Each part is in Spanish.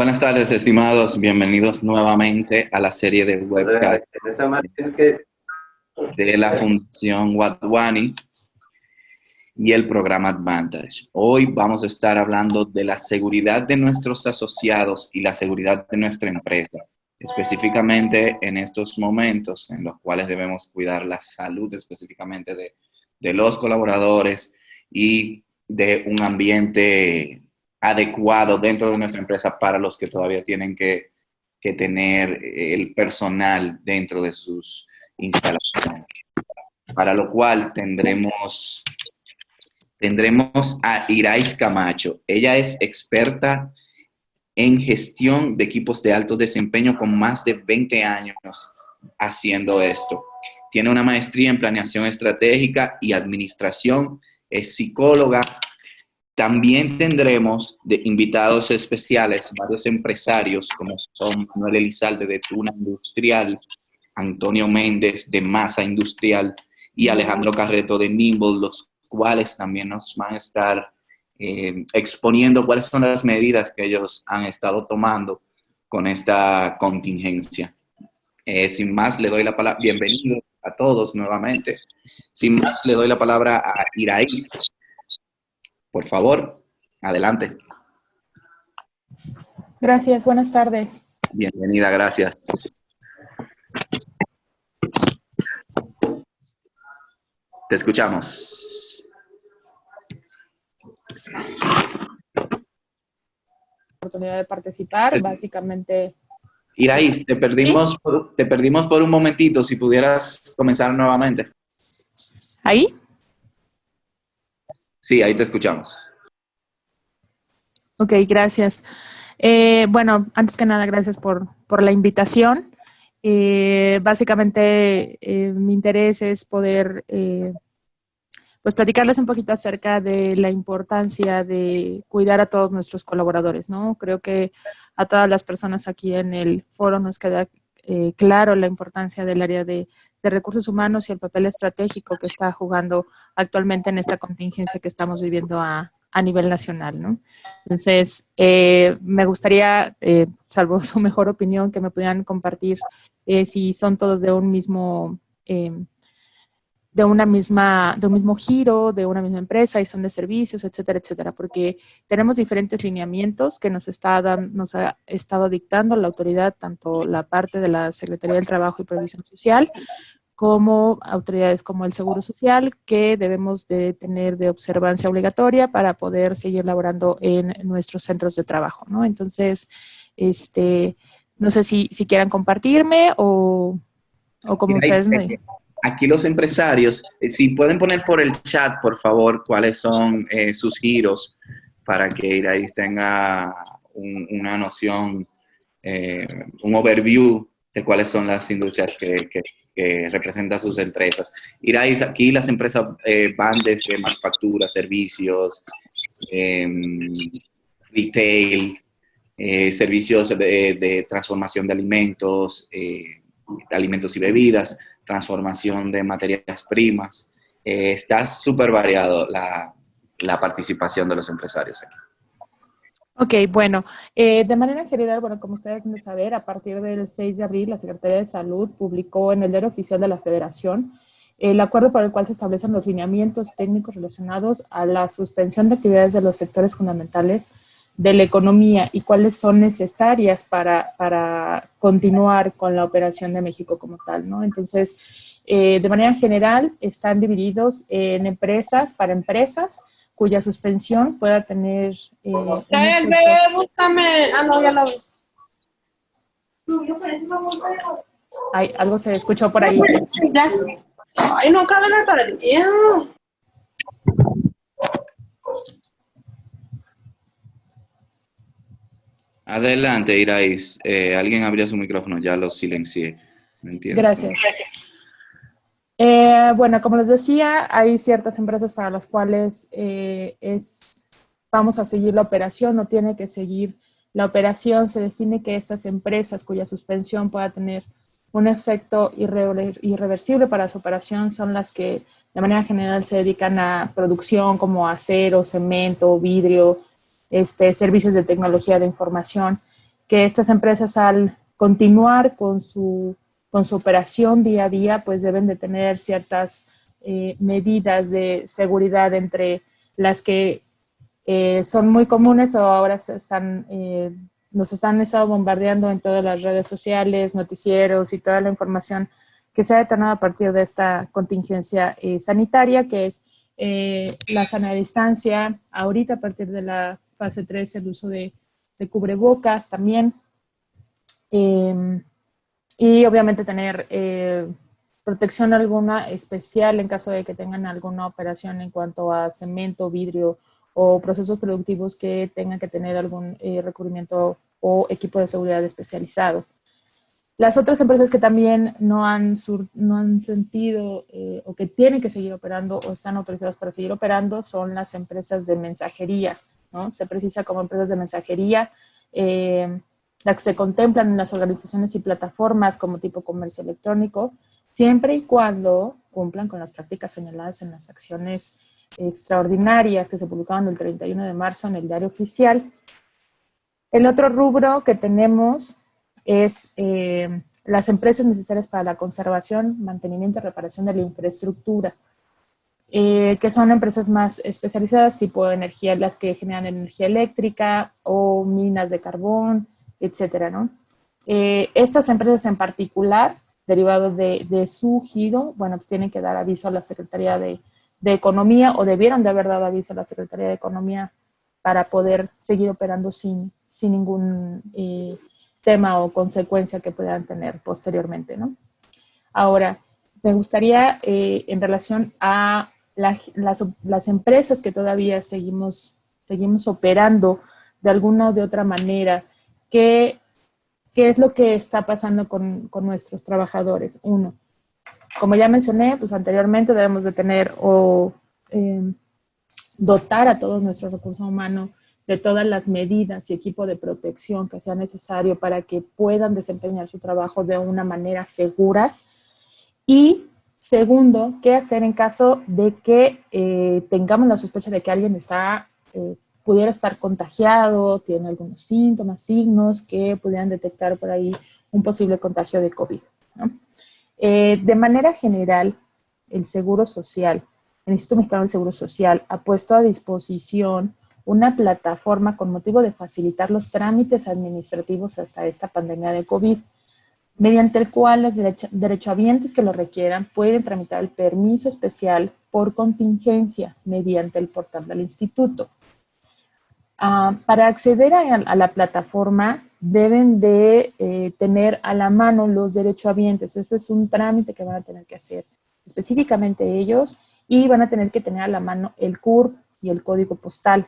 Buenas tardes, estimados. Bienvenidos nuevamente a la serie de webcast de la Fundación Wadhwani y el programa Advantage. Hoy vamos a estar hablando de la seguridad de nuestros asociados y la seguridad de nuestra empresa, específicamente en estos momentos en los cuales debemos cuidar la salud específicamente de los colaboradores y de un ambiente adecuado dentro de nuestra empresa para los que todavía tienen que tener el personal dentro de sus instalaciones. Para lo cual tendremos a Irais Camacho. Ella es experta en gestión de equipos de alto desempeño con más de 20 años haciendo esto. Tiene una maestría en planeación estratégica y administración, es psicóloga. También tendremos de invitados especiales varios empresarios como son Manuel Elizalde de Tuna Industrial, Antonio Méndez de Masa Industrial y Alejandro Carreto de Nimble, los cuales también nos van a estar exponiendo cuáles son las medidas que ellos han estado tomando con esta contingencia. Sin más, le doy la palabra, bienvenido a todos nuevamente. Sin más, le doy la palabra a Irais. Por favor, adelante. Gracias, buenas tardes. Bienvenida, gracias. Te escuchamos. Oportunidad de participar, básicamente. Irais, te perdimos por un momentito, si pudieras comenzar nuevamente. ¿Ahí? Sí, ahí te escuchamos. Ok, gracias. Bueno, antes que nada, gracias por la invitación. Básicamente, mi interés es poder pues platicarles un poquito acerca de la importancia de cuidar a todos nuestros colaboradores, ¿no? Creo que a todas las personas aquí en el foro nos queda claro la importancia del área de recursos humanos y el papel estratégico que está jugando actualmente en esta contingencia que estamos viviendo a nivel nacional, ¿no? Entonces, me gustaría, salvo su mejor opinión, que me pudieran compartir si son todos de un mismo de un mismo giro, de una misma empresa y son de servicios, etcétera, etcétera, porque tenemos diferentes lineamientos que nos ha estado dictando la autoridad, tanto la parte de la Secretaría del Trabajo y Previsión Social, como autoridades como el Seguro Social, que debemos de tener de observancia obligatoria para poder seguir laborando en nuestros centros de trabajo, ¿no? Entonces, no sé si quieran compartirme o como ustedes me digan. Aquí los empresarios, si pueden poner por el chat, por favor, cuáles son sus giros para que Irais tenga una noción, un overview de cuáles son las industrias que representan sus empresas. Irais, aquí las empresas van desde manufactura, servicios, retail, servicios de transformación de alimentos y bebidas, transformación de materias primas. Está súper variado la participación de los empresarios aquí. Ok, bueno, de manera general, bueno, como ustedes deben saber, a partir del 6 de abril, la Secretaría de Salud publicó en el Diario Oficial de la Federación el acuerdo por el cual se establecen los lineamientos técnicos relacionados a la suspensión de actividades de los sectores fundamentales de la economía y cuáles son necesarias para continuar con la operación de México como tal, ¿no? Entonces, de manera general, están divididos en empresas para empresas cuya suspensión pueda tener... búscame. Ah, no, ya lo vi. Ay, algo se escuchó por ahí. Ya. Ay, no cabe la tarea. Adelante, Irais. Alguien abrió su micrófono, ya lo silencié. No entiendo. Gracias. Bueno, como les decía, hay ciertas empresas para las cuales vamos a seguir la operación, no tiene que seguir la operación. Se define que estas empresas cuya suspensión pueda tener un efecto irreversible para su operación son las que de manera general se dedican a producción como acero, cemento, vidrio, servicios de tecnología de información. que estas empresas al continuar con su operación día a día, pues deben de tener ciertas medidas de seguridad, entre las que son muy comunes o ahora nos están estado bombardeando en todas las redes sociales, noticieros y toda la información que se ha detonado a partir de esta contingencia sanitaria, que es la sana distancia, ahorita a partir de la fase 3, el uso de cubrebocas también, y obviamente tener protección alguna especial en caso de que tengan alguna operación en cuanto a cemento, vidrio o procesos productivos que tengan que tener algún recubrimiento o equipo de seguridad especializado. Las otras empresas que también no han sentido o que tienen que seguir operando o están autorizadas para seguir operando son las empresas de mensajería, ¿no? Se precisa como empresas de mensajería, las que se contemplan en las organizaciones y plataformas como tipo comercio electrónico, siempre y cuando cumplan con las prácticas señaladas en las acciones extraordinarias que se publicaron el 31 de marzo en el Diario Oficial. El otro rubro que tenemos es las empresas necesarias para la conservación, mantenimiento y reparación de la infraestructura, que son empresas más especializadas, tipo energía, las que generan energía eléctrica o minas de carbón, etcétera, ¿no? Estas empresas en particular, derivados de su giro, bueno, pues tienen que dar aviso a la Secretaría de Economía, o debieron de haber dado aviso a la Secretaría de Economía para poder seguir operando sin ningún tema o consecuencia que puedan tener posteriormente, ¿no? Ahora, me gustaría, en relación a las empresas que todavía seguimos operando de alguna o de otra manera, ¿qué es lo que está pasando con nuestros trabajadores? Uno, como ya mencioné, pues anteriormente debemos de tener dotar a todo nuestro recurso humano de todas las medidas y equipo de protección que sea necesario para que puedan desempeñar su trabajo de una manera segura. Y segundo, ¿qué hacer en caso de que tengamos la sospecha de que alguien pudiera estar contagiado, tiene algunos síntomas, signos que pudieran detectar por ahí un posible contagio de COVID, ¿no? De manera general, el Seguro Social, el Instituto Mexicano del Seguro Social, ha puesto a disposición una plataforma con motivo de facilitar los trámites administrativos hasta esta pandemia de COVID, mediante el cual los derechohabientes que lo requieran pueden tramitar el permiso especial por contingencia mediante el portal del instituto. Para acceder a la plataforma deben de tener a la mano los derechohabientes. Este es un trámite que van a tener que hacer específicamente ellos, y van a tener que tener a la mano el CURP y el código postal.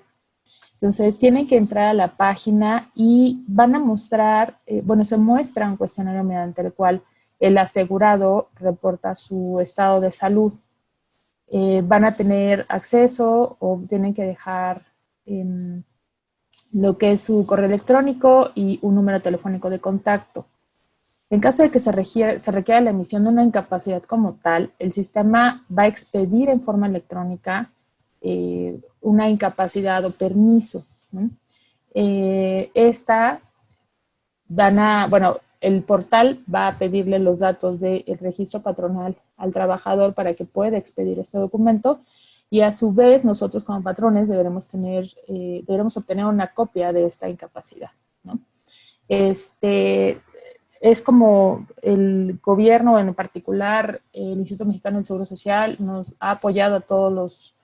Entonces tienen que entrar a la página y van a mostrar, se muestra un cuestionario mediante el cual el asegurado reporta su estado de salud. Van a tener acceso o tienen que dejar lo que es su correo electrónico y un número telefónico de contacto. En caso de que se requiera la emisión de una incapacidad como tal, el sistema va a expedir en forma electrónica una incapacidad o permiso, ¿no? El portal va a pedirle los datos del registro patronal al trabajador para que pueda expedir este documento, y a su vez nosotros como patrones deberemos obtener una copia de esta incapacidad, ¿no? Es como el gobierno, en particular el Instituto Mexicano del Seguro Social, nos ha apoyado a todos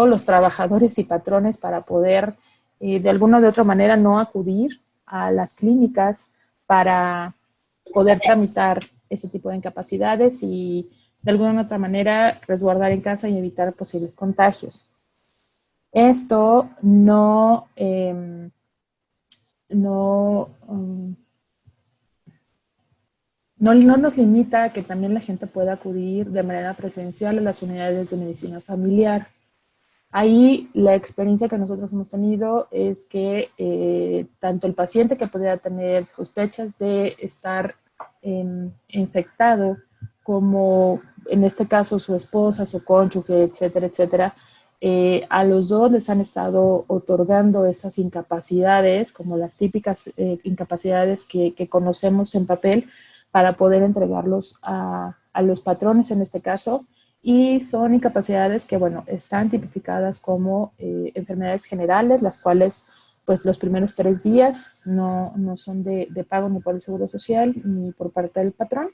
los trabajadores y patrones para poder de alguna o de otra manera no acudir a las clínicas para poder tramitar ese tipo de incapacidades y de alguna u otra manera resguardar en casa y evitar posibles contagios. Esto no nos limita a que también la gente pueda acudir de manera presencial a las unidades de medicina familiar. Ahí la experiencia que nosotros hemos tenido es que tanto el paciente que pudiera tener sospechas de estar infectado, como en este caso su esposa, su cónyuge, etcétera, etcétera, A los dos les han estado otorgando estas incapacidades, como las típicas incapacidades que conocemos en papel, para poder entregarlos a los patrones en este caso. Y son incapacidades que, bueno, están tipificadas como enfermedades generales, las cuales, pues, los primeros 3 días no son de pago ni por el Seguro Social ni por parte del patrón,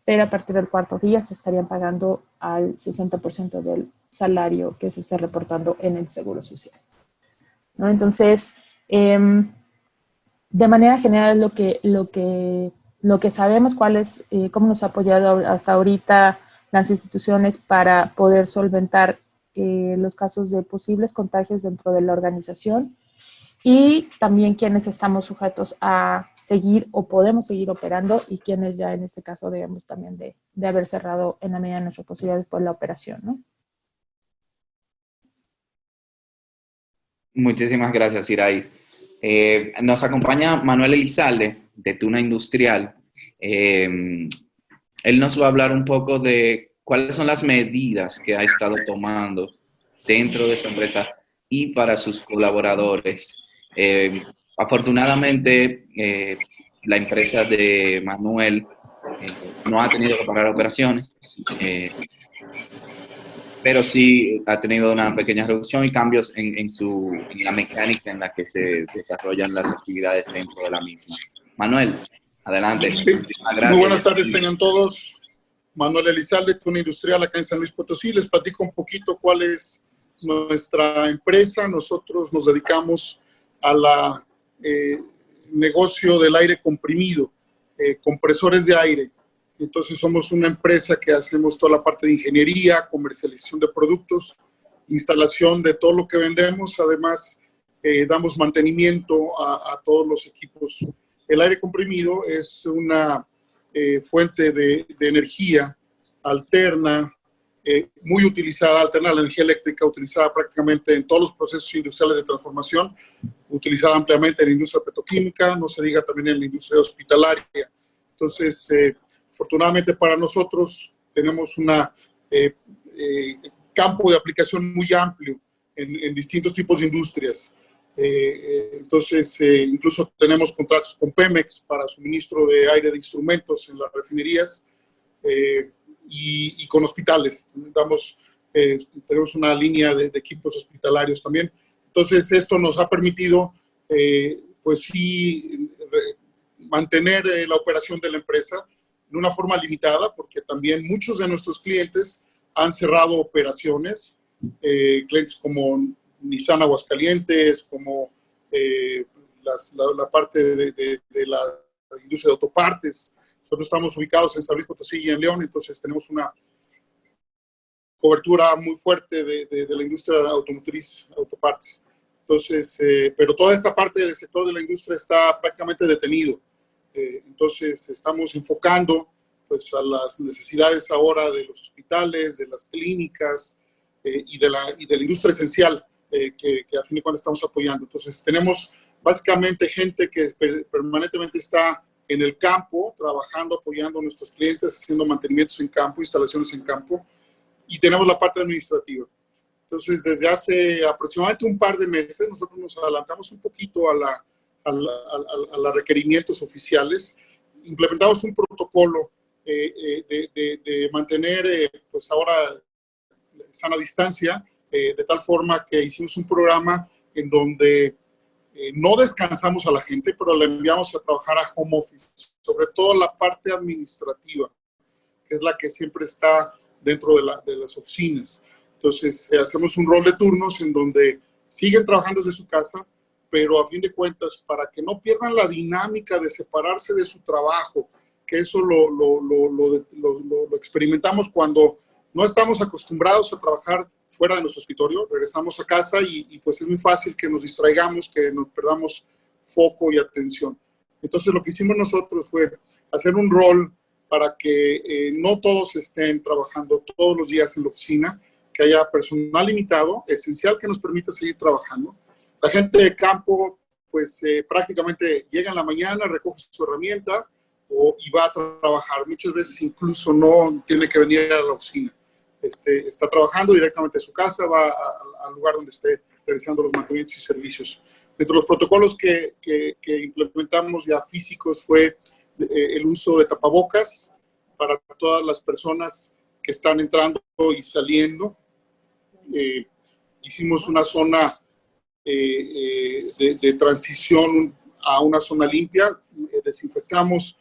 pero a partir del 4.º día se estarían pagando al 60% del salario que se esté reportando en el Seguro Social, ¿no? Entonces, de manera general, lo que sabemos, cómo nos ha apoyado hasta ahorita las instituciones para poder solventar los casos de posibles contagios dentro de la organización, y también quienes estamos sujetos a seguir o podemos seguir operando, y quienes ya en este caso debemos también de haber cerrado en la medida de nuestras posibilidades por la operación, ¿no? Muchísimas gracias, Iraís. Nos acompaña Manuel Elizalde, de Tuna Industrial. Él nos va a hablar un poco de cuáles son las medidas que ha estado tomando dentro de su empresa y para sus colaboradores. Afortunadamente, la empresa de Manuel no ha tenido que parar operaciones, pero sí ha tenido una pequeña reducción y cambios en la mecánica en la que se desarrollan las actividades dentro de la misma. Manuel, adelante. Sí. Muy buenas tardes tengan todos. Manuel Elizalde, Tuna Industrial, acá en San Luis Potosí. Les platico un poquito cuál es nuestra empresa. Nosotros nos dedicamos a la negocio del aire comprimido, compresores de aire. Entonces somos una empresa que hacemos toda la parte de ingeniería, comercialización de productos, instalación de todo lo que vendemos. Además, damos mantenimiento a todos los equipos. El aire comprimido es una fuente de energía alterna, muy utilizada, alterna a la energía eléctrica, utilizada prácticamente en todos los procesos industriales de transformación, utilizada ampliamente en la industria petroquímica, no se diga también en la industria hospitalaria. Entonces, afortunadamente para nosotros tenemos un campo de aplicación muy amplio en distintos tipos de industrias. Entonces, incluso tenemos contratos con Pemex para suministro de aire de instrumentos en las refinerías y con hospitales. Tenemos una línea de equipos hospitalarios también. Entonces, esto nos ha permitido, pues sí, mantener la operación de la empresa de una forma limitada, porque también muchos de nuestros clientes han cerrado operaciones, clientes como Nissan Aguascalientes, como la parte de la industria de autopartes. Nosotros estamos ubicados en San Luis Potosí y en León, entonces tenemos una cobertura muy fuerte de la industria automotriz, autopartes. Entonces, pero toda esta parte del sector de la industria está prácticamente detenido. Entonces, estamos enfocando pues, a las necesidades ahora de los hospitales, de las clínicas y de la industria esencial que a fin de cuentas estamos apoyando. Entonces, tenemos básicamente gente que permanentemente está en el campo, trabajando, apoyando a nuestros clientes, haciendo mantenimientos en campo, instalaciones en campo, y tenemos la parte administrativa. Entonces, desde hace aproximadamente un par de meses, nosotros nos adelantamos un poquito a los requerimientos oficiales. Implementamos un protocolo de mantener, pues ahora, sana distancia, de tal forma que hicimos un programa en donde no descansamos a la gente, pero la enviamos a trabajar a home office, sobre todo la parte administrativa, que es la que siempre está dentro de las oficinas. Entonces, hacemos un rol de turnos en donde siguen trabajando desde su casa, pero a fin de cuentas, para que no pierdan la dinámica de separarse de su trabajo, que eso lo experimentamos cuando no estamos acostumbrados a trabajar fuera de nuestro escritorio, regresamos a casa y pues es muy fácil que nos distraigamos, que nos perdamos foco y atención. Entonces, lo que hicimos nosotros fue hacer un rol para que no todos estén trabajando todos los días en la oficina, que haya personal limitado, esencial, que nos permita seguir trabajando. La gente de campo, pues prácticamente llega en la mañana, recoge su herramienta y va a trabajar. Muchas veces incluso no tiene que venir a la oficina. está trabajando directamente de su casa, va al lugar donde esté realizando los mantenimientos y servicios. Dentro de los protocolos que implementamos ya físicos fue el uso de tapabocas para todas las personas que están entrando y saliendo. Hicimos una zona de transición a una zona limpia, desinfectamos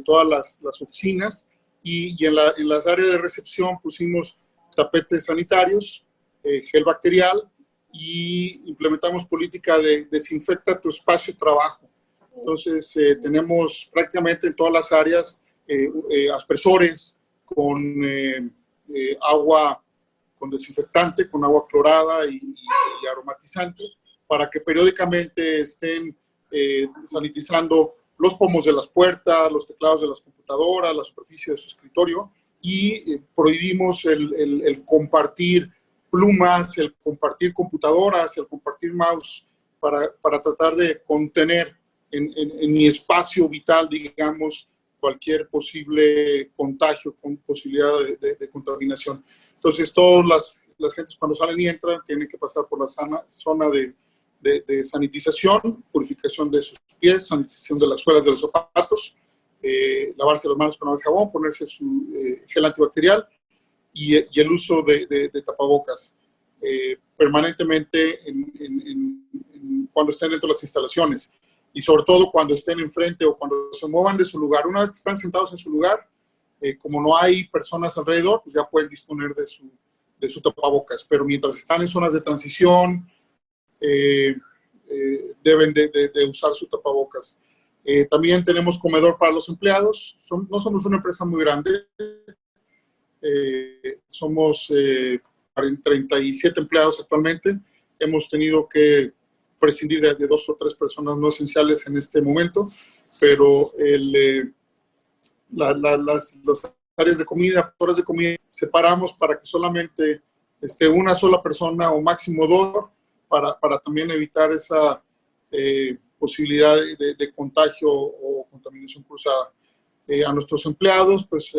todas las oficinas y en las áreas de recepción pusimos tapetes sanitarios, gel bacterial y implementamos política de desinfecta tu espacio de trabajo. Entonces tenemos prácticamente en todas las áreas aspersores con agua, con desinfectante, con agua clorada y aromatizante, para que periódicamente estén sanitizando los pomos de las puertas, los teclados de las computadoras, la superficie de su escritorio, y prohibimos el compartir plumas, el compartir computadoras, el compartir mouse, para tratar de contener en mi espacio vital, digamos, cualquier posible contagio con posibilidad de contaminación. Entonces, todas las gentes cuando salen y entran tienen que pasar por la zona de sanitización, purificación de sus pies, sanitización de las suelas de los zapatos, lavarse las manos con agua y jabón, ponerse su gel antibacterial y el uso de tapabocas permanentemente cuando estén dentro de las instalaciones y sobre todo cuando estén enfrente o cuando se muevan de su lugar. Una vez que están sentados en su lugar, como no hay personas alrededor, pues ya pueden disponer de su tapabocas, pero mientras están en zonas de transición, deben de usar su tapabocas. También tenemos comedor para los empleados. No somos una empresa muy grande. Somos 37 empleados actualmente. Hemos tenido que prescindir de 2 o 3 personas no esenciales en este momento, pero las áreas de comida, horas de comida, separamos para que solamente esté una sola persona o máximo 2 para también evitar esa posibilidad de contagio o contaminación cruzada. A nuestros empleados, pues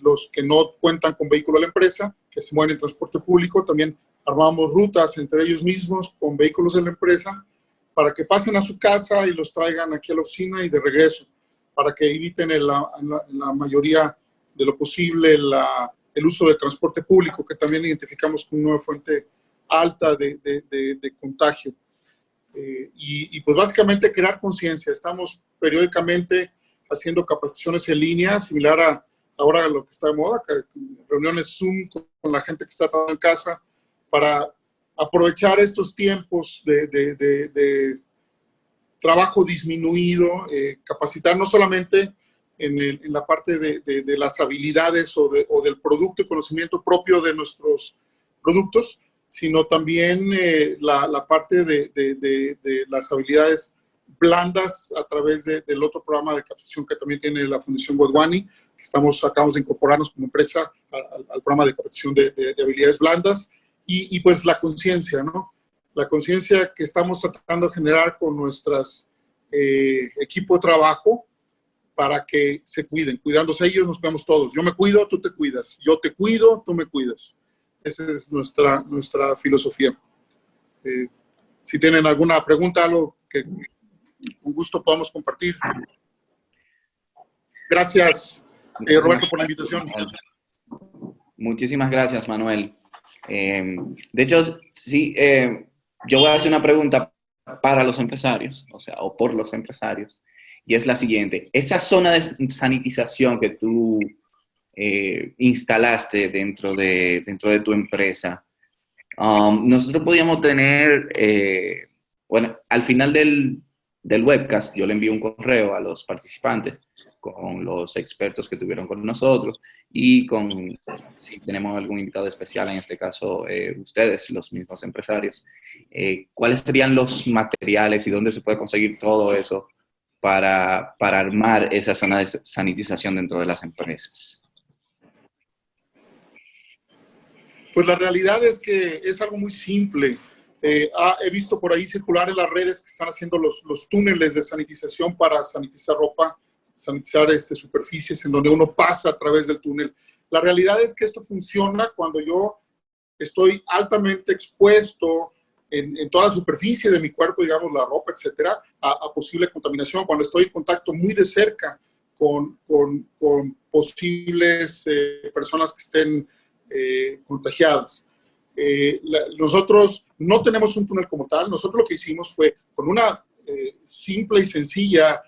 los que no cuentan con vehículo a la empresa, que se mueven en transporte público, también armamos rutas entre ellos mismos con vehículos de la empresa para que pasen a su casa y los traigan aquí a la oficina y de regreso, para que eviten en la mayoría de lo posible el uso de transporte público, que también identificamos como una fuente alta de contagio. Y pues básicamente crear conciencia. Estamos periódicamente haciendo capacitaciones en línea, similar a ahora lo que está de moda, reuniones Zoom con la gente que está trabajando en casa, para aprovechar estos tiempos de trabajo disminuido, capacitar no solamente en la parte de las habilidades o del producto y conocimiento propio de nuestros productos, sino también la parte de las habilidades blandas a través del otro programa de capacitación que también tiene la Fundación Wadhwani. Acabamos de incorporarnos como empresa al programa de capacitación de habilidades blandas y pues la conciencia, ¿no? La conciencia que estamos tratando de generar con nuestras equipo de trabajo para que se cuiden. Cuidándose ellos, nos cuidamos todos. Yo me cuido, tú te cuidas. Yo te cuido, tú me cuidas. Esa es nuestra filosofía. Si tienen alguna pregunta, algo que con gusto podamos compartir. Gracias, Roberto, por la invitación. Muchísimas gracias, Manuel. De hecho, sí, yo voy a hacer una pregunta para los empresarios, o por los empresarios, y es la siguiente. Esa zona de sanitización que tú instalaste dentro de tu empresa, nosotros podíamos tener, bueno, al final del webcast, yo le envío un correo a los participantes con los expertos que tuvieron con nosotros y si tenemos algún invitado especial, en este caso ustedes, los mismos empresarios, ¿cuáles serían los materiales y dónde se puede conseguir todo eso para armar esa zona de sanitización dentro de las empresas? Pues la realidad es que es algo muy simple. He visto por ahí circular en las redes que están haciendo los túneles de sanitización para sanitizar ropa. sanitizar superficies en donde uno pasa a través del túnel. La realidad es que esto funciona cuando yo estoy altamente expuesto en toda la superficie de mi cuerpo, digamos, la ropa, etcétera, a posible contaminación, cuando estoy en contacto muy de cerca con posibles personas que estén contagiadas. Nosotros no tenemos un túnel como tal. Nosotros lo que hicimos fue con una simple y sencilla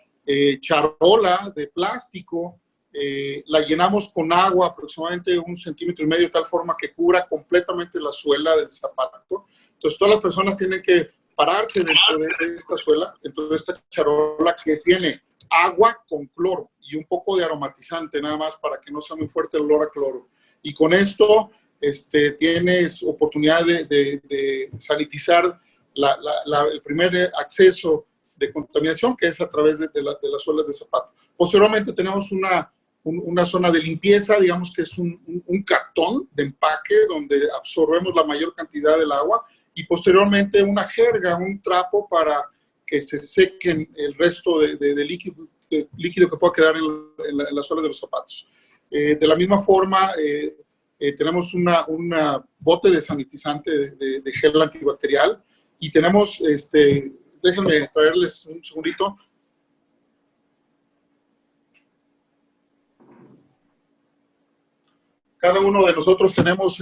charola de plástico, la llenamos con agua aproximadamente 1,5 centímetros de tal forma que cubra completamente la suela del zapato. Entonces todas las personas tienen que pararse dentro de esta suela, dentro de esta charola que tiene agua con cloro y un poco de aromatizante nada más para que no sea muy fuerte el olor a cloro. Y con esto tienes oportunidad de sanitizar el primer acceso de contaminación, que es a través de las suelas de zapato. Posteriormente tenemos una zona de limpieza, digamos que es un cartón de empaque donde absorbemos la mayor cantidad del agua, y posteriormente una jerga, un trapo para que se sequen el resto de líquido que pueda quedar en la suela de los zapatos. De la misma forma, tenemos una bote de sanitizante de gel antibacterial, y tenemos, déjenme traerles un segundito. Cada uno de nosotros tenemos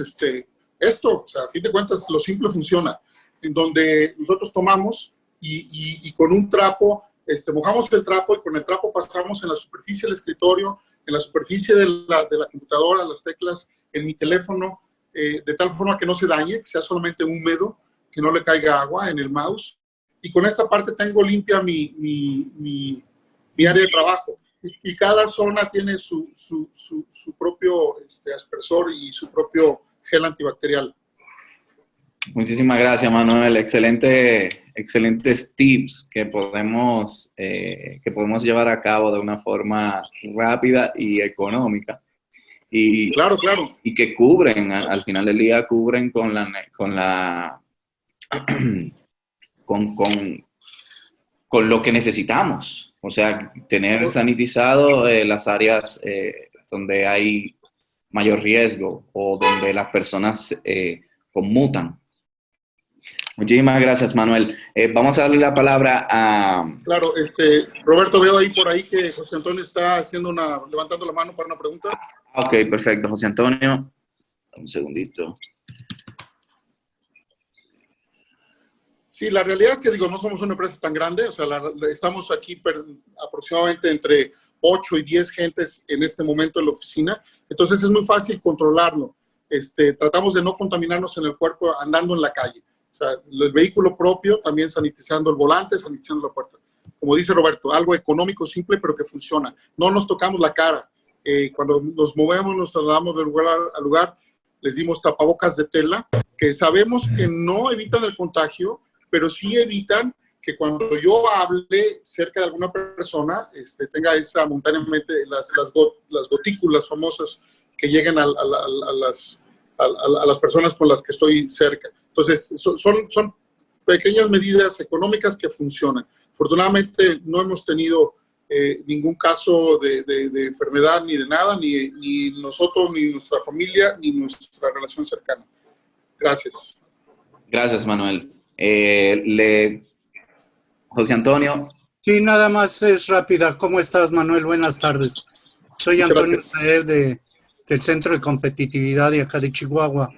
esto, o sea, a fin de cuentas lo simple funciona, en donde nosotros tomamos y con un trapo, mojamos el trapo, y con el trapo pasamos en la superficie del escritorio, en la superficie de la computadora, las teclas, en mi teléfono, de tal forma que no se dañe, que sea solamente húmedo, que no le caiga agua en el mouse. Y con esta parte tengo limpia mi área de trabajo. Y cada zona tiene su propio aspersor y su propio gel antibacterial. Muchísimas gracias, Manuel. Excelentes tips que podemos llevar a cabo de una forma rápida y económica. Y, claro, claro. Y que cubren, al final del día, cubren con lo que necesitamos. O sea, tener sanitizado las áreas donde hay mayor riesgo o donde las personas conmutan. Muchísimas gracias, Manuel. Vamos a darle la palabra a... Claro, Roberto, veo ahí por ahí que José Antonio está levantando la mano para una pregunta. Ok, perfecto. José Antonio, un segundito. Sí, la realidad es que, no somos una empresa tan grande, o sea, estamos aquí aproximadamente entre 8 y 10 gentes en este momento en la oficina, entonces es muy fácil controlarlo. Tratamos de no contaminarnos en el cuerpo andando en la calle. O sea, el vehículo propio, también sanitizando el volante, sanitizando la puerta. Como dice Roberto, algo económico, simple, pero que funciona. No nos tocamos la cara. Cuando nos movemos, nos trasladamos de lugar a lugar, les dimos tapabocas de tela, que sabemos que no evitan el contagio, pero sí evitan que cuando yo hable cerca de alguna persona, tenga esa momentáneamente las gotículas famosas que lleguen a las personas con las que estoy cerca. Entonces, son pequeñas medidas económicas que funcionan. Afortunadamente, no hemos tenido ningún caso de enfermedad ni de nada, ni nosotros, ni nuestra familia, ni nuestra relación cercana. Gracias. Gracias, Manuel. José Antonio. Sí, nada más es rápida. ¿Cómo estás, Manuel? Buenas tardes. Soy Antonio Saez del Centro de Competitividad de acá de Chihuahua.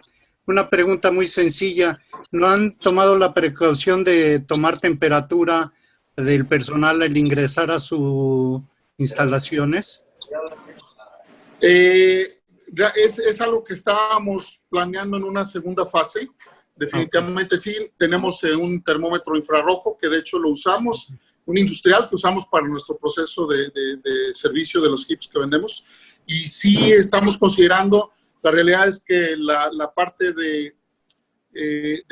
Una pregunta muy sencilla. ¿No han tomado la precaución de tomar temperatura del personal al ingresar a sus instalaciones? Es algo que estábamos planeando en una segunda fase. Definitivamente sí, tenemos un termómetro infrarrojo que de hecho lo usamos, un industrial que usamos para nuestro proceso de servicio de los kits que vendemos, y sí estamos considerando, la realidad es que la parte de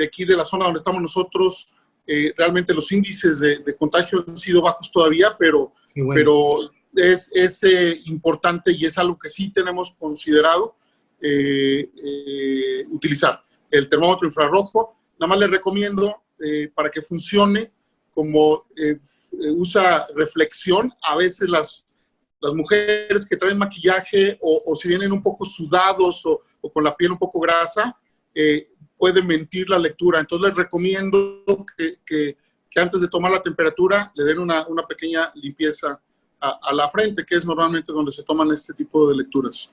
aquí de la zona donde estamos nosotros, realmente los índices de contagio han sido bajos todavía, pero es importante y es algo que sí tenemos considerado utilizar. El termómetro infrarrojo, nada más les recomiendo para que funcione, como usa reflexión, a veces las mujeres que traen maquillaje o si vienen un poco sudados o con la piel un poco grasa, pueden mentir la lectura. Entonces les recomiendo que antes de tomar la temperatura le den una pequeña limpieza a la frente, que es normalmente donde se toman este tipo de lecturas.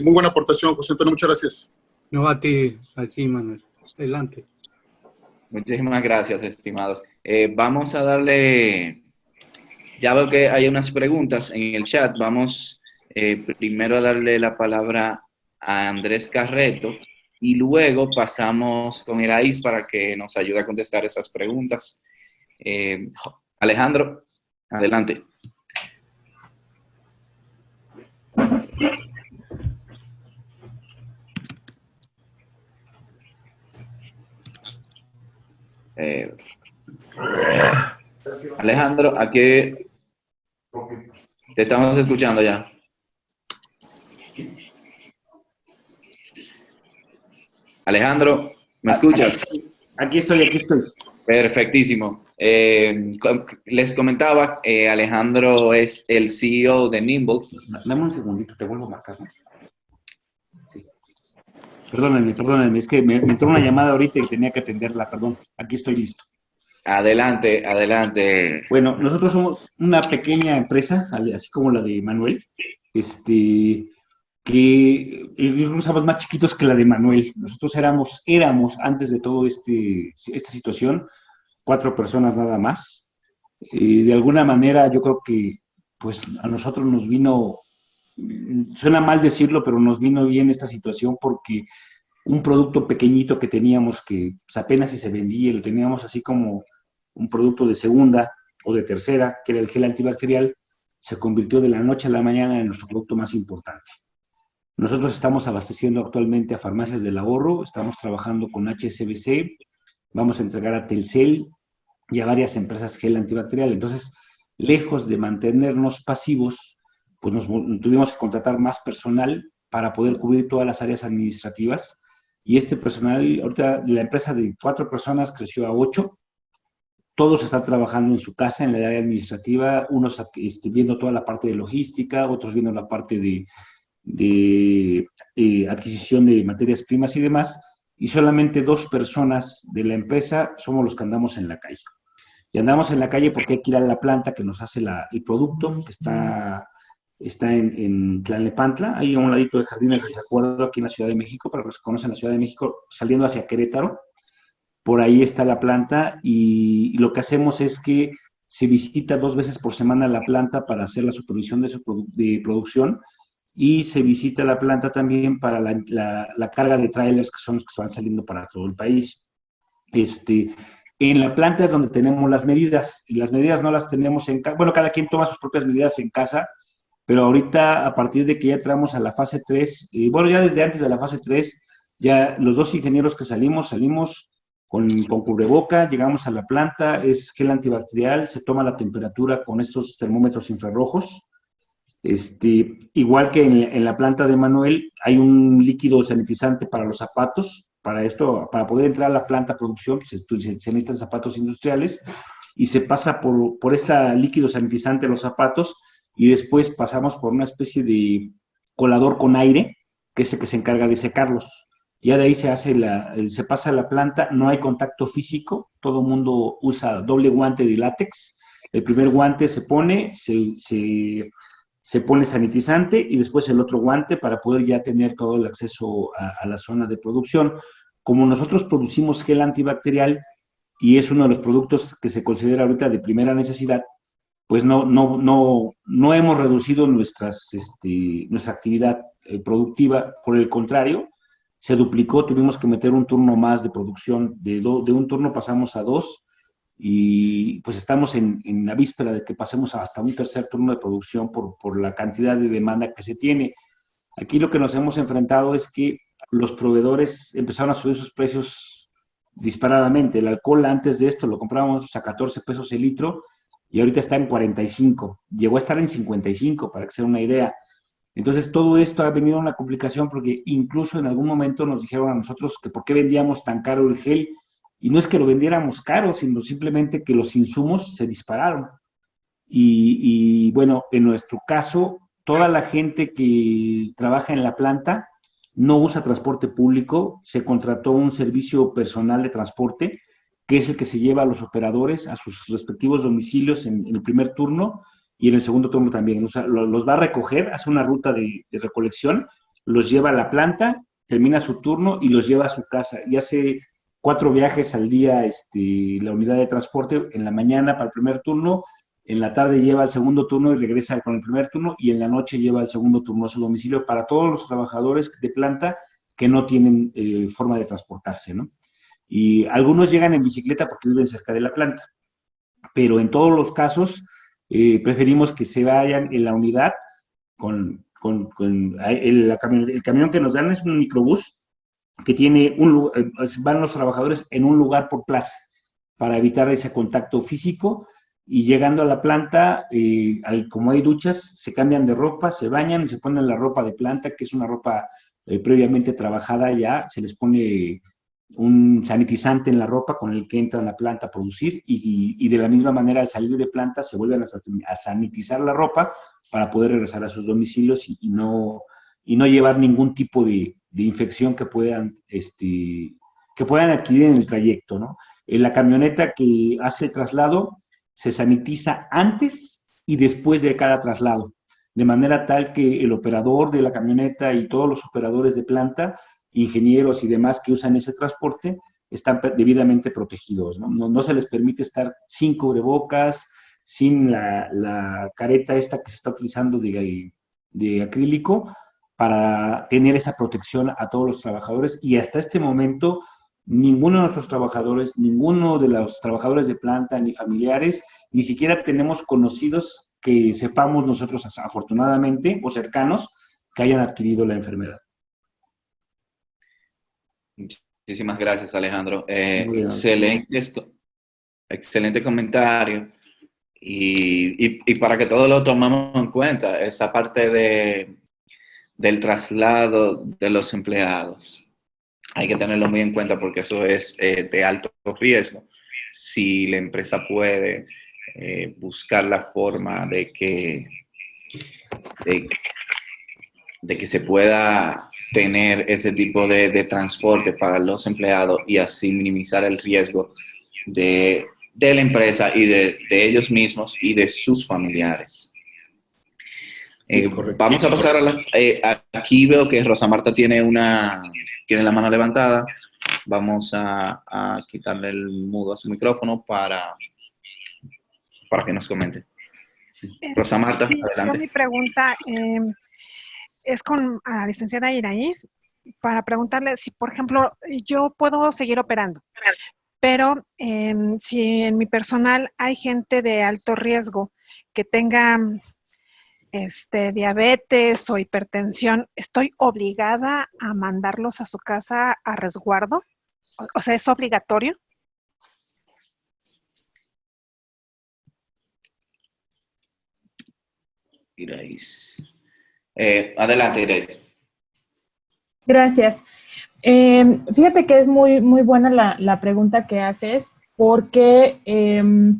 Muy buena aportación, José Antonio, muchas gracias. No, a ti, Manuel. Adelante. Muchísimas gracias, estimados. Vamos a darle, ya veo que hay unas preguntas en el chat. Vamos primero a darle la palabra a Andrés Carreto y luego pasamos con Iraíz para que nos ayude a contestar esas preguntas. Alejandro, adelante. Alejandro, aquí te estamos escuchando ya. Alejandro, ¿me escuchas? Aquí estoy. Perfectísimo. Les comentaba, Alejandro es el CEO de Nimble. Dame un segundito, te vuelvo a marcar, ¿no? Sí. Perdónenme, es que me entró una llamada ahorita y tenía que atenderla, perdón. Aquí estoy listo. Adelante, adelante. Bueno, nosotros somos una pequeña empresa, así como la de Manuel, que incluso somos más chiquitos que la de Manuel. Nosotros éramos antes de todo esta situación, 4 personas nada más. De alguna manera yo creo que pues a nosotros nos vino, suena mal decirlo, pero nos vino bien esta situación porque un producto pequeñito que teníamos que pues, apenas si se vendía, lo teníamos así como un producto de segunda o de tercera, que era el gel antibacterial, se convirtió de la noche a la mañana en nuestro producto más importante. Nosotros estamos abasteciendo actualmente a farmacias del ahorro, estamos trabajando con HSBC, vamos a entregar a Telcel y a varias empresas gel antibacterial. Entonces, lejos de mantenernos pasivos, pues tuvimos que contratar más personal para poder cubrir todas las áreas administrativas. Y este personal, ahorita la empresa de 4 personas creció a 8. Todos están trabajando en su casa, en el área administrativa, unos viendo toda la parte de logística, otros viendo la parte de adquisición de materias primas y demás, y solamente 2 personas de la empresa somos los que andamos en la calle. Y andamos en la calle porque hay que ir a la planta que nos hace el producto, que está en Tlalnepantla, ahí a un ladito de Jardines de Acuerdo, aquí en la Ciudad de México, para los que conocen la Ciudad de México, saliendo hacia Querétaro. Por ahí está la planta y lo que hacemos es que se visita 2 veces por semana la planta para hacer la supervisión de producción y se visita la planta también para la carga de trailers que son los que se van saliendo para todo el país. En la planta es donde tenemos las medidas y las medidas no las tenemos en casa. Bueno, cada quien toma sus propias medidas en casa, pero ahorita a partir de que ya entramos a la fase 3, bueno, ya desde antes de la fase 3, ya los 2 ingenieros que salimos con cubreboca, llegamos a la planta, es gel antibacterial, se toma la temperatura con estos termómetros infrarrojos. Igual que en la planta de Manuel, hay un líquido sanitizante para los zapatos. Para poder entrar a la planta producción, se necesitan zapatos industriales y se pasa por este líquido sanitizante los zapatos y después pasamos por una especie de colador con aire, que es el que se encarga de secarlos. Ya de ahí se pasa a la planta, no hay contacto físico, todo el mundo usa doble guante de látex. El primer guante se pone, se pone sanitizante y después el otro guante para poder ya tener todo el acceso a la zona de producción. Como nosotros producimos gel antibacterial y es uno de los productos que se considera ahorita de primera necesidad, pues no hemos reducido nuestra actividad productiva, por el contrario, se duplicó, tuvimos que meter un turno más de producción, de un turno pasamos a 2 y pues estamos en la víspera de que pasemos hasta un tercer turno de producción por la cantidad de demanda que se tiene. Aquí lo que nos hemos enfrentado es que los proveedores empezaron a subir sus precios disparadamente. El alcohol antes de esto lo comprábamos a 14 pesos el litro y ahorita está en 45. Llegó a estar en 55, para que se den una idea. Entonces, todo esto ha venido a una complicación porque incluso en algún momento nos dijeron a nosotros que por qué vendíamos tan caro el gel. Y no es que lo vendiéramos caro, sino simplemente que los insumos se dispararon. Y bueno, en nuestro caso, toda la gente que trabaja en la planta no usa transporte público, se contrató un servicio personal de transporte, que es el que se lleva a los operadores a sus respectivos domicilios en el primer turno y en el segundo turno también. O sea, los va a recoger, hace una ruta de recolección, los lleva a la planta, termina su turno y los lleva a su casa. Y hace 4 viajes al día la unidad de transporte, en la mañana para el primer turno, en la tarde lleva al segundo turno y regresa con el primer turno, y en la noche lleva el segundo turno a su domicilio para todos los trabajadores de planta que no tienen forma de transportarse, ¿no? Y algunos llegan en bicicleta porque viven cerca de la planta, pero en todos los casos preferimos que se vayan en la unidad el camión que nos dan es un microbús que tiene van los trabajadores en un lugar por plaza para evitar ese contacto físico, y llegando a la planta, como hay duchas, se cambian de ropa, se bañan y se ponen la ropa de planta, que es una ropa previamente trabajada ya, se les pone un sanitizante en la ropa con el que entran a la planta a producir, y de la misma manera al salir de planta se vuelven a sanitizar la ropa para poder regresar a sus domicilios y no llevar ningún tipo de infección que puedan adquirir en el trayecto, ¿no? La camioneta que hace el traslado se sanitiza antes y después de cada traslado, de manera tal que el operador de la camioneta y todos los operadores de planta, ingenieros y demás que usan ese transporte, están debidamente protegidos, ¿no? No se les permite estar sin cubrebocas, sin la careta esta que se está utilizando de acrílico, para tener esa protección a todos los trabajadores. Y hasta este momento, ninguno de nuestros trabajadores, ninguno de los trabajadores de planta, ni familiares, ni siquiera tenemos conocidos que sepamos nosotros, afortunadamente, o cercanos, que hayan adquirido la enfermedad. Muchísimas gracias, Alejandro. Excelente comentario. Y para que todos lo tomemos en cuenta, esa parte del traslado de los empleados, hay que tenerlo muy en cuenta porque eso es de alto riesgo. Si la empresa puede buscar la forma de que se pueda tener ese tipo de transporte para los empleados y así minimizar el riesgo de la empresa y de ellos mismos y de sus familiares. Vamos a pasar aquí veo que Rosa Marta tiene la mano levantada. Vamos a quitarle el mudo a su micrófono para que nos comente. Rosa Marta, adelante. Mi pregunta es con la licenciada Iraíz, para preguntarle si, por ejemplo, yo puedo seguir operando, pero si en mi personal hay gente de alto riesgo que tenga diabetes o hipertensión, ¿estoy obligada a mandarlos a su casa a resguardo? O sea, ¿es obligatorio? Iraíz. Adelante, Iraíz. Gracias. Fíjate que es muy, muy buena la pregunta que haces, porque el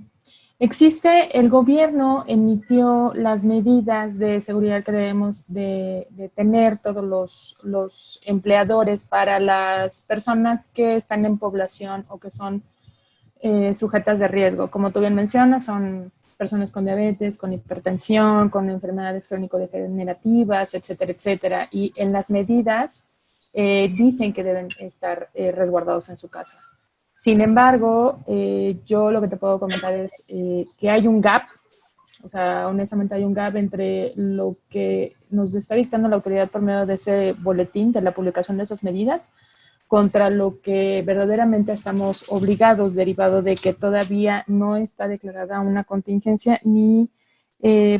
gobierno emitió las medidas de seguridad que debemos de tener todos los empleadores para las personas que están en población o que son sujetas de riesgo. Como tú bien mencionas, son personas con diabetes, con hipertensión, con enfermedades crónico-degenerativas, etcétera, etcétera. Y en las medidas dicen que deben estar resguardados en su casa. Sin embargo, yo lo que te puedo comentar es que hay un gap, o sea, honestamente hay un gap entre lo que nos está dictando la autoridad por medio de ese boletín, de la publicación de esas medidas, contra lo que verdaderamente estamos obligados, derivado de que todavía no está declarada una contingencia ni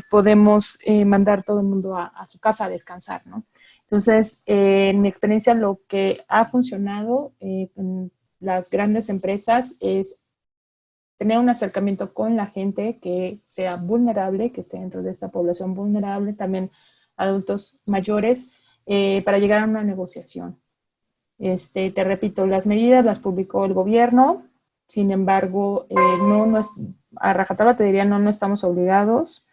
podemos mandar todo el mundo a su casa a descansar, ¿no? Entonces, en mi experiencia, lo que ha funcionado en las grandes empresas es tener un acercamiento con la gente que sea vulnerable, que esté dentro de esta población vulnerable, también adultos mayores, para llegar a una negociación. Te repito, las medidas las publicó el gobierno, sin embargo, a rajatabla te diría, no estamos obligados.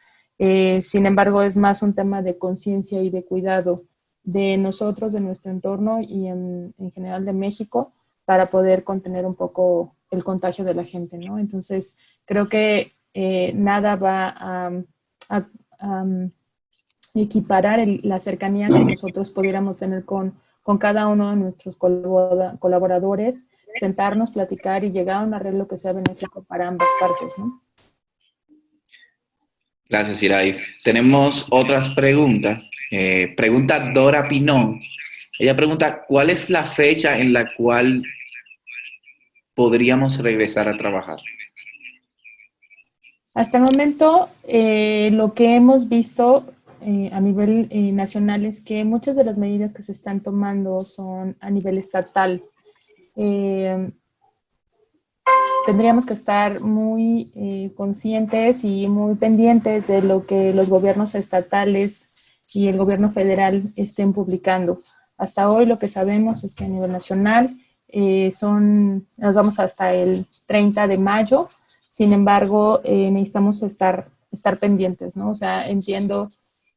Sin embargo, es más un tema de conciencia y de cuidado de nosotros, de nuestro entorno y en general de México, para poder contener un poco el contagio de la gente, ¿no? Entonces, creo que nada va a equiparar la cercanía que nosotros pudiéramos tener con cada uno de nuestros colaboradores, sentarnos, platicar y llegar a un arreglo que sea benéfico para ambas partes, ¿no? Gracias, Irais. Tenemos otras preguntas. Pregunta Dora Pinón. Ella pregunta, ¿cuál es la fecha en la cual podríamos regresar a trabajar? Hasta el momento, lo que hemos visto a nivel nacional es que muchas de las medidas que se están tomando son a nivel estatal. Tendríamos que estar muy conscientes y muy pendientes de lo que los gobiernos estatales y el gobierno federal estén publicando. Hasta hoy lo que sabemos es que a nivel nacional nos vamos hasta el 30 de mayo. Sin embargo, necesitamos estar pendientes, ¿no? O sea, entiendo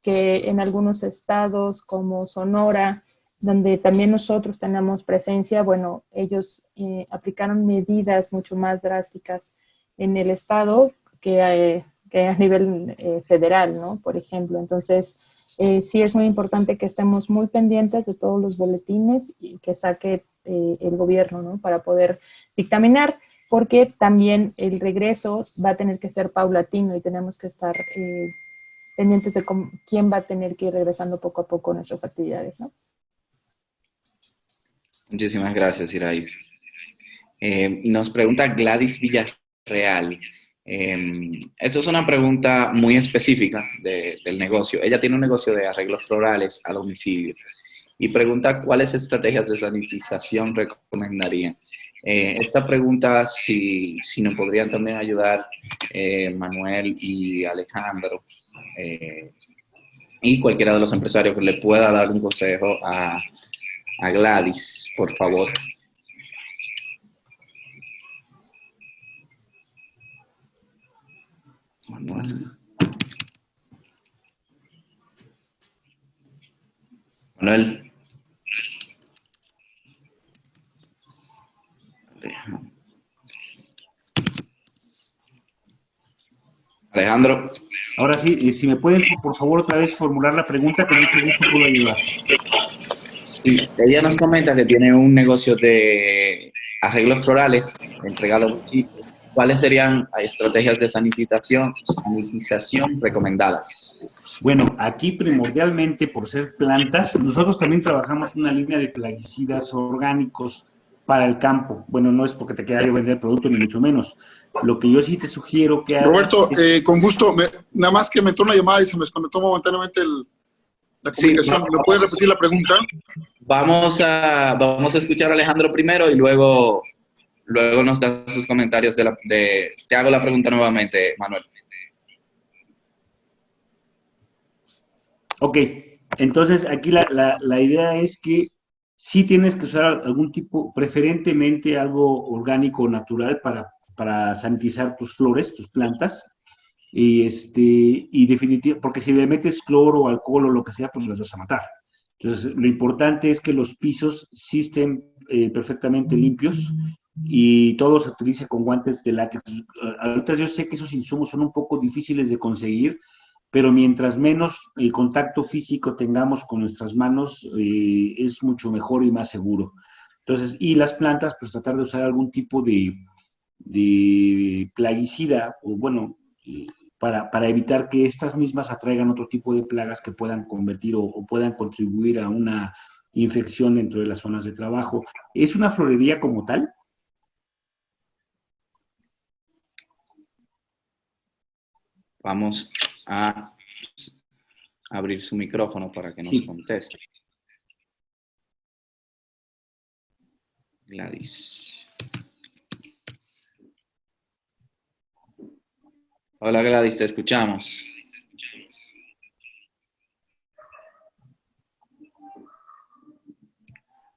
que en algunos estados como Sonora, donde también nosotros tenemos presencia, bueno, ellos aplicaron medidas mucho más drásticas en el estado que a nivel federal, ¿no? Por ejemplo, entonces sí es muy importante que estemos muy pendientes de todos los boletines que saque el gobierno, ¿no? Para poder dictaminar, porque también el regreso va a tener que ser paulatino y tenemos que estar pendientes de quién va a tener que ir regresando poco a poco a nuestras actividades, ¿no? Muchísimas gracias, Irais. Nos pregunta Gladys Villarreal. Esto es una pregunta muy específica del negocio. Ella tiene un negocio de arreglos florales a domicilio y pregunta cuáles estrategias de sanitización recomendarían. Esta pregunta, si nos podrían también ayudar Manuel y Alejandro y cualquiera de los empresarios que le pueda dar un consejo a Gladys, por favor. Manuel. Manuel. Alejandro. Ahora sí, si me pueden, por favor, otra vez formular la pregunta, con mucho gusto puedo ayudar. Sí, ella nos comenta que tiene un negocio de arreglos florales entregado. ¿Cuáles serían estrategias de sanitización recomendadas? Bueno, aquí primordialmente por ser plantas, nosotros también trabajamos una línea de plaguicidas orgánicos para el campo. Bueno, no es porque te quiera yo vender producto ni mucho menos. Lo que yo sí te sugiero que hagas... Roberto, con gusto, nada más que me entró una llamada y se me desconectó momentáneamente la comunicación. Sí, ¿Me puedes repetir la pregunta? Vamos a escuchar a Alejandro primero y luego nos das sus comentarios te hago la pregunta nuevamente, Manuel. Ok, entonces aquí la idea es que sí tienes que usar algún tipo, preferentemente algo orgánico o natural para sanitizar tus flores, tus plantas, y definitivamente, porque si le metes cloro o alcohol o lo que sea, pues las vas a matar. Entonces, lo importante es que los pisos sí estén perfectamente limpios y todo se utilice con guantes de látex. Ahorita yo sé que esos insumos son un poco difíciles de conseguir, pero mientras menos contacto físico tengamos con nuestras manos, es mucho mejor y más seguro. Entonces, y las plantas, pues tratar de usar algún tipo de plaguicida, o bueno, para evitar que estas mismas atraigan otro tipo de plagas que puedan convertir o puedan contribuir a una infección dentro de las zonas de trabajo. ¿Es una florería como tal? Vamos a abrir su micrófono para que nos conteste. Gladys. Hola Gladys, te escuchamos.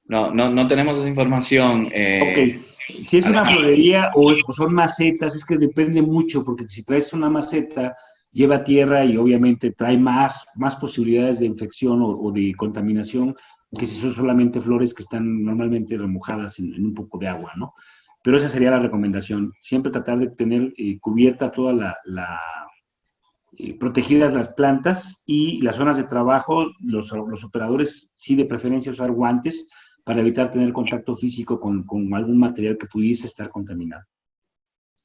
No tenemos esa información. Ok. Si es una florería o son macetas, es que depende mucho, porque si traes una maceta, lleva a tierra y obviamente trae más posibilidades de infección o de contaminación que si son solamente flores que están normalmente remojadas en un poco de agua, ¿no? Pero esa sería la recomendación, siempre tratar de tener cubierta toda protegidas las plantas y las zonas de trabajo, los operadores sí de preferencia usar guantes para evitar tener contacto físico con algún material que pudiese estar contaminado.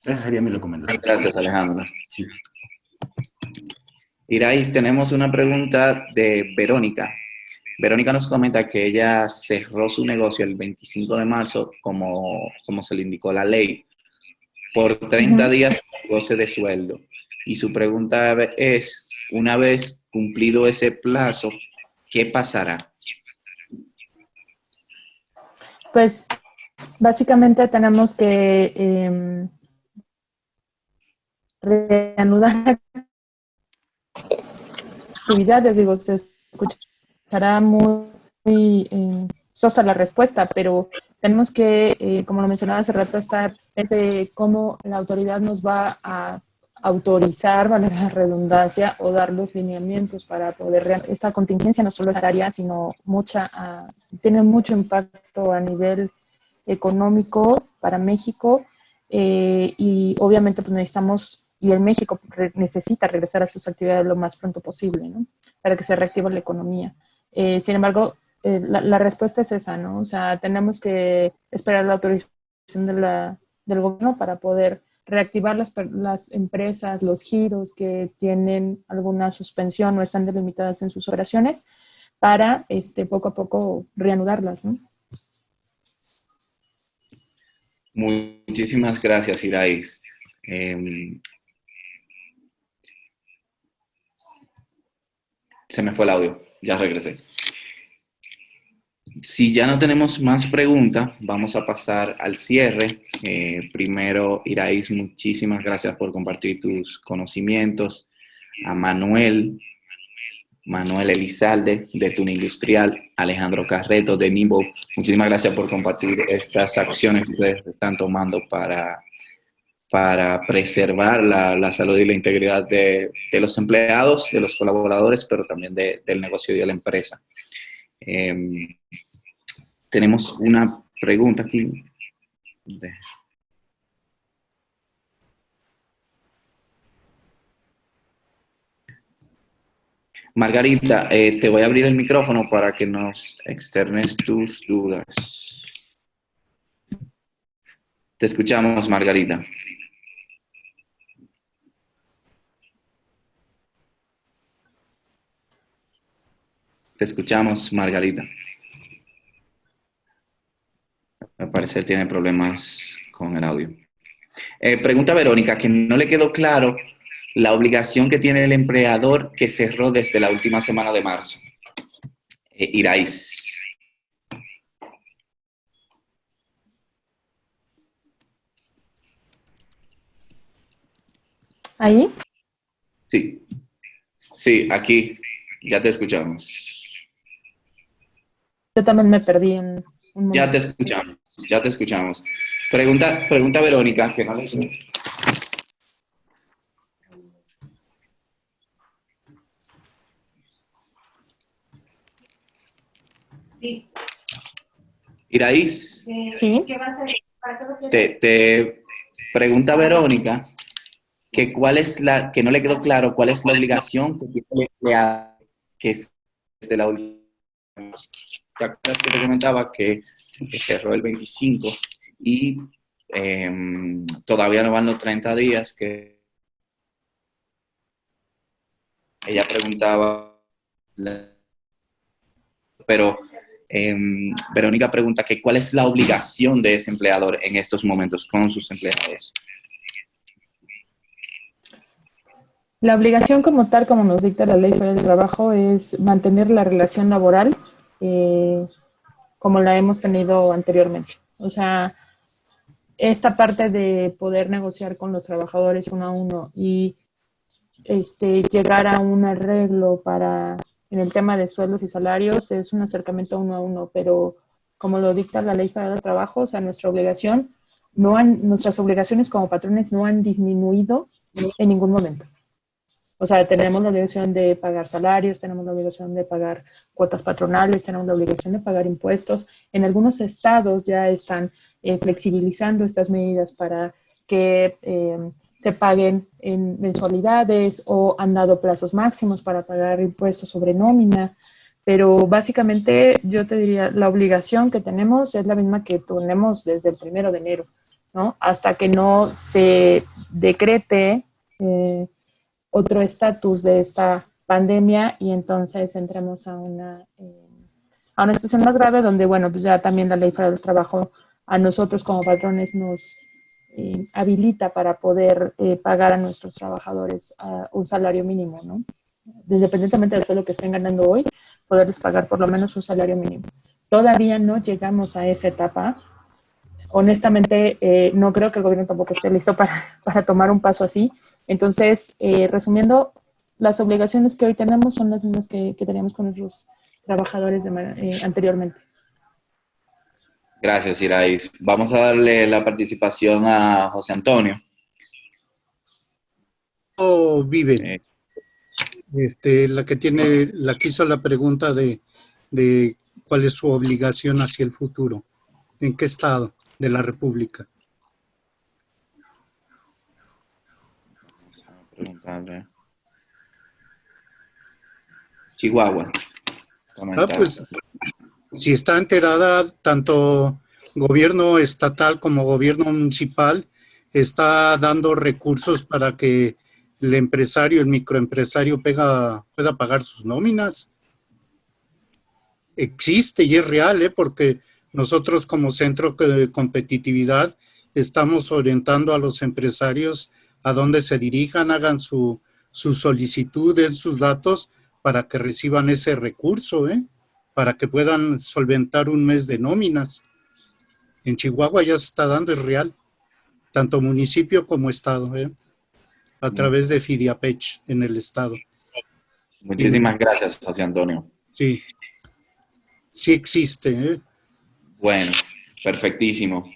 Esa sería mi recomendación. Gracias, Alejandro. Sí. Irais, tenemos una pregunta de Verónica. Verónica nos comenta que ella cerró su negocio el 25 de marzo, como se le indicó la ley, por 30 días con goce de sueldo. Y su pregunta es, una vez cumplido ese plazo, ¿qué pasará? Pues básicamente tenemos que reanudar actividades. Digo, se escuchará muy sosa la respuesta, pero tenemos que, como lo mencionaba hace rato, estar desde cómo la autoridad nos va a autorizar, vale la redundancia, o dar los lineamientos para poder... Esta contingencia no solo es área, sino tiene mucho impacto a nivel económico para México, y obviamente pues necesitamos, y el México necesita regresar a sus actividades lo más pronto posible, ¿no? Para que se reactive la economía. Sin embargo, la respuesta es esa, ¿no? O sea, tenemos que esperar la autorización del gobierno para poder reactivar las empresas, los giros que tienen alguna suspensión o están delimitadas en sus operaciones para poco a poco reanudarlas, ¿no? Muchísimas gracias, Irais. Se me fue el audio, ya regresé. Si ya no tenemos más preguntas, vamos a pasar al cierre. Primero, Irais, muchísimas gracias por compartir tus conocimientos. A Manuel Elizalde, de Tuna Industrial, Alejandro Carreto, de Nimbo, muchísimas gracias por compartir estas acciones que ustedes están tomando para preservar la salud y la integridad de los empleados, de los colaboradores, pero también del negocio y de la empresa. Tenemos una pregunta aquí. Margarita, te voy a abrir el micrófono para que nos externes tus dudas. Te escuchamos, Margarita. Te escuchamos, Margarita. Al parecer tiene problemas con el audio. Pregunta Verónica, que no le quedó claro la obligación que tiene el empleador que cerró desde la última semana de marzo. Irais. ¿Ahí? Sí. Sí, aquí. Ya te escuchamos. Yo también me perdí en un momento. Ya te escuchamos. Pregunta Verónica, que no le... Sí. Irais, Sí. ¿Qué va a hacer? ¿Para qué lo quiere? te pregunta Verónica que que no le quedó claro cuál es la obligación que tiene el empleado que es desde la última. ¿Te acuerdas que te comentaba que cerró el 25 y todavía no van los 30 días que ella preguntaba, pero Verónica pregunta que cuál es la obligación de ese empleador en estos momentos con sus empleados. La obligación como tal, como nos dicta la Ley Federal del Trabajo, es mantener la relación laboral como la hemos tenido anteriormente. O sea, esta parte de poder negociar con los trabajadores uno a uno y llegar a un arreglo en el tema de sueldos y salarios es un acercamiento uno a uno, pero como lo dicta la Ley Federal del Trabajo, o sea, nuestras obligaciones como patrones no han disminuido en ningún momento. O sea, tenemos la obligación de pagar salarios, tenemos la obligación de pagar cuotas patronales, tenemos la obligación de pagar impuestos. En algunos estados ya están flexibilizando estas medidas para que se paguen en mensualidades o han dado plazos máximos para pagar impuestos sobre nómina. Pero básicamente yo te diría, la obligación que tenemos es la misma que tenemos desde el 1 de enero, ¿no? Hasta que no se decrete otro estatus de esta pandemia y entonces entremos a una situación más grave donde, bueno, pues ya también la Ley Federal del Trabajo a nosotros como patrones nos habilita para poder pagar a nuestros trabajadores un salario mínimo, ¿no? Independientemente de todo lo que estén ganando hoy, poderles pagar por lo menos un salario mínimo. Todavía no llegamos a esa etapa. Honestamente, no creo que el gobierno tampoco esté listo para tomar un paso así. Entonces, resumiendo, las obligaciones que hoy tenemos son las mismas que teníamos con nuestros trabajadores anteriormente. Gracias, Iraís. Vamos a darle la participación a José Antonio. Vive. La que hizo la pregunta de cuál es su obligación hacia el futuro. ¿En qué estado de la República? Vamos a preguntarle. Chihuahua. Pues, si está enterada, tanto gobierno estatal como gobierno municipal está dando recursos para que el empresario, el microempresario pueda pagar sus nóminas. Existe y es real, porque nosotros como centro de competitividad estamos orientando a los empresarios a dónde se dirijan, hagan su solicitud, den sus datos para que reciban ese recurso, para que puedan solventar un mes de nóminas. En Chihuahua ya se está dando, es real, tanto municipio como estado, a través de FIDIAPECH en el estado. Muchísimas gracias, José Antonio. Sí, sí existe. Bueno, perfectísimo.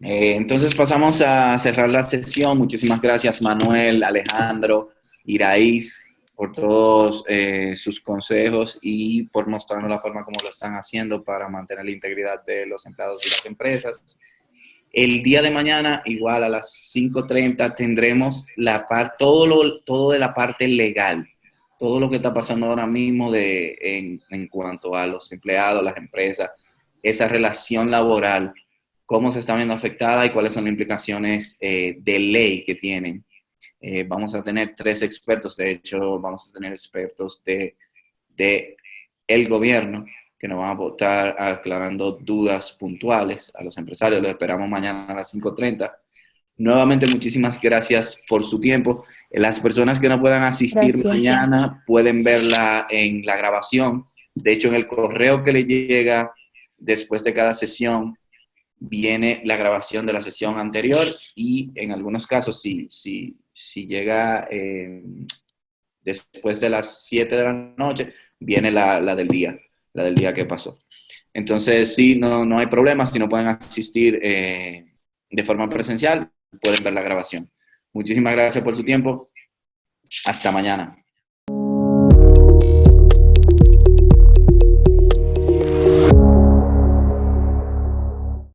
Entonces pasamos a cerrar la sesión. Muchísimas gracias, Manuel, Alejandro, Iraís, por todos sus consejos y por mostrarnos la forma como lo están haciendo para mantener la integridad de los empleados y las empresas. El día de mañana, igual a las 5:30, tendremos todo de la parte legal, todo lo que está pasando ahora mismo en cuanto a los empleados, las empresas, esa relación laboral, cómo se está viendo afectada y cuáles son las implicaciones de ley que tienen. Vamos a tener 3 expertos, de hecho vamos a tener expertos de el gobierno que nos van a estar aclarando dudas puntuales a los empresarios. Los esperamos mañana a las 5:30. Nuevamente, muchísimas gracias por su tiempo. Las personas que no puedan asistir mañana pueden verla en la grabación. De hecho, en el correo que le llega después de cada sesión viene la grabación de la sesión anterior y en algunos casos, si llega después de las 7 de la noche, viene la del día que pasó. Entonces, sí, no hay problema. Si no pueden asistir de forma presencial, pueden ver la grabación. Muchísimas gracias por su tiempo. Hasta mañana.